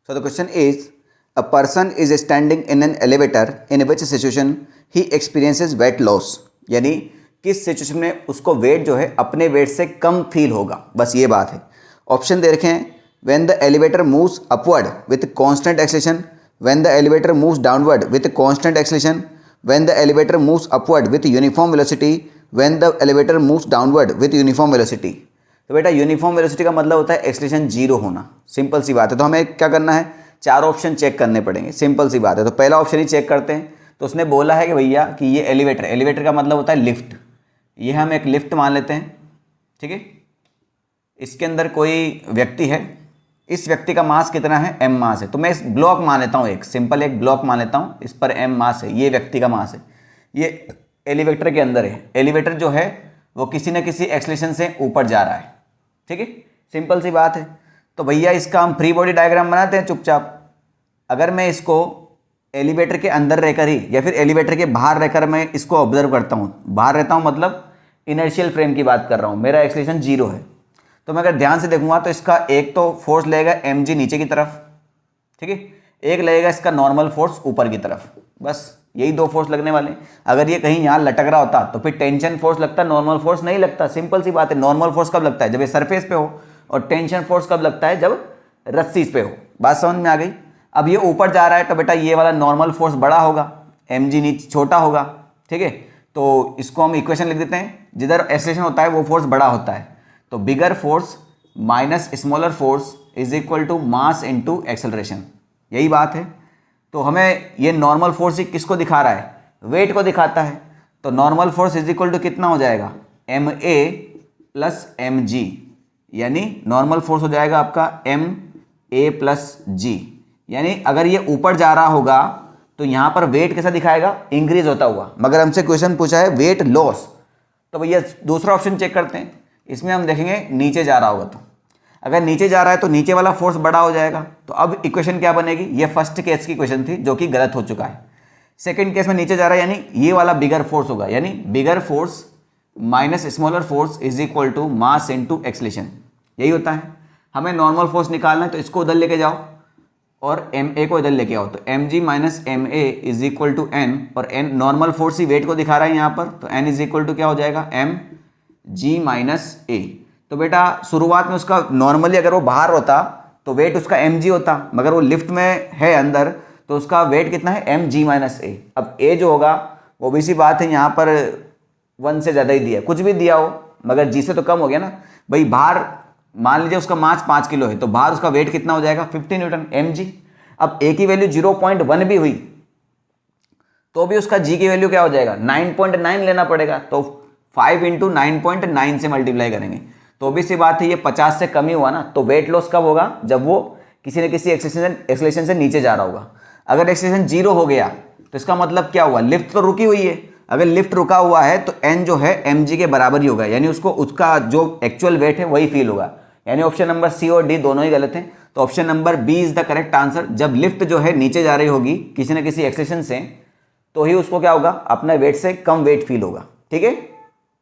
So the question is, a person is standing in an elevator in which situation he experiences weight loss. यानी किस situation में उसको wait जो है अपने वेट से कम फील होगा, बस ये बात है. ऑप्शन दे रखे हैं, when the elevator moves upward with constant acceleration, when the elevator moves downward with constant acceleration, when the elevator moves upward with uniform velocity, when the elevator moves downward with uniform velocity. तो बेटा uniform velocity का मतलब होता है acceleration zero होना. Simple सी बात है. तो हमें क्या करना है, चार ऑप्शन चेक करने पड़ेंगे. सिंपल सी बात है. तो पहला ऑप्शन ही चेक करते हैं. तो उसने बोला है कि भैया कि ये एलिवेटर का मतलब होता है लिफ्ट. ये हम एक लिफ्ट मान लेते हैं, ठीक है. इसके अंदर कोई व्यक्ति है, इस व्यक्ति का मास कितना है, m मास है. तो मैं इस ब्लॉक मान लेता हूँ, एक सिंपल एक ब्लॉक मान लेता हूँ, इस पर m मास है, ये व्यक्ति का मास है, ये एलिवेटर के अंदर है. एलिवेटर जो है वो किसी न किसी एक्सेलरेशन से ऊपर जा रहा है, ठीक है. सिंपल सी बात है. तो भैया इसका हम फ्री बॉडी डायग्राम बनाते हैं चुपचाप. अगर मैं इसको एलिवेटर के अंदर रहकर ही या फिर एलिवेटर के बाहर रहकर मैं इसको ऑब्जर्व करता हूँ, बाहर रहता हूँ मतलब इनर्शियल फ्रेम की बात कर रहा हूँ, मेरा एक्सेलरेशन जीरो है. तो मैं अगर ध्यान से देखूंगा तो इसका एक तो फोर्स लगेगा mg नीचे की तरफ, ठीक है. एक लगेगा इसका नॉर्मल फोर्स ऊपर की तरफ. बस यही दो फोर्स लगने वाले. अगर ये कहीं यहाँ लटक रहा होता तो फिर टेंशन फोर्स लगता, नॉर्मल फोर्स नहीं लगता. सिंपल सी बात है. नॉर्मल फोर्स कब लगता है, जब ये सरफेस पे हो, और टेंशन फोर्स कब लगता है, जब रस्सी पे हो. बात समझ में आ गई. अब ये ऊपर जा रहा है तो बेटा ये वाला नॉर्मल फोर्स बड़ा होगा, mg नीचे छोटा होगा, ठीक है. तो इसको हम इक्वेशन लिख देते हैं, जिधर एक्सेलरेशन होता है वो फोर्स बड़ा होता है. तो bigger force minus smaller force is equal to mass into acceleration. यही बात है. तो हमें ये नॉर्मल फोर्स ही किसको दिखा रहा है, वेट को दिखाता है. तो normal force is equal to कितना हो जाएगा, ma प्लस mg. यानी नॉर्मल फोर्स हो जाएगा आपका ma प्लस g. यानी अगर ये ऊपर जा रहा होगा तो यहाँ पर वेट कैसा दिखाएगा, इंक्रीज होता हुआ. मगर हमसे क्वेश्चन पूछा है वेट लॉस, तो भैया दूसरा ऑप्शन चेक करते हैं. इसमें हम देखेंगे नीचे जा रहा होगा. तो अगर नीचे जा रहा है तो नीचे वाला फोर्स बड़ा हो जाएगा. तो अब इक्वेशन क्या बनेगी, ये फर्स्ट केस की क्वेश्चन थी जो कि गलत हो चुका है. सेकंड केस में नीचे जा रहा है यानी ये वाला बिगर फोर्स होगा, यानी bigger force minus smaller force is equal to mass into acceleration. यही होता है. हमें नॉर्मल फोर्स निकालना है तो इसको उधर लेके जाओ और ma को इधर लेके आओ. तो mg minus ma is equal to n, और n नॉर्मल फोर्स ही वेट को दिखा रहा है यहाँ पर. तो n इज इक्वल टू क्या हो जाएगा, mg माइनस a. तो बेटा शुरुआत में उसका नॉर्मली अगर वो बाहर होता तो वेट उसका mg होता, मगर वो लिफ्ट में है अंदर तो उसका वेट कितना है, mg माइनस a. अब a जो होगा वो भी सी बात है, यहाँ पर 1 से ज़्यादा ही दिया, कुछ भी दिया हो मगर g से तो कम हो गया ना भाई. बाहर मान लीजिए उसका मास 5 किलो है तो बाहर उसका वेट कितना हो जाएगा, 50 न्यूटन mg. अब a की वैल्यू 0.1 भी हुई तो भी उसका g की वैल्यू क्या हो जाएगा, 9.9 लेना पड़ेगा. तो 5 इंटू 9.9 से मल्टीप्लाई करेंगे तो भी सी बात है ये 50 से कम ही हुआ ना. तो वेट लॉस कब होगा, जब वो किसी न किसी एक्सेलरेशन से नीचे जा रहा होगा. अगर एक्सेलरेशन जीरो हो गया तो इसका मतलब क्या हुआ, लिफ्ट तो रुकी हुई है. अगर लिफ्ट रुका हुआ है तो n जो है mg के बराबर ही होगा, यानी उसको उसका जो एक्चुअल वेट है वही फील होगा. यानी ऑप्शन नंबर सी और डी दोनों ही गलत हैं. तो option number B is the correct answer. जब लिफ्ट जो है नीचे जा रही होगी किसी न किसी एक्सेलरेशन से तो ही उसको क्या होगा, अपना वेट से कम वेट फील होगा. ठीक है.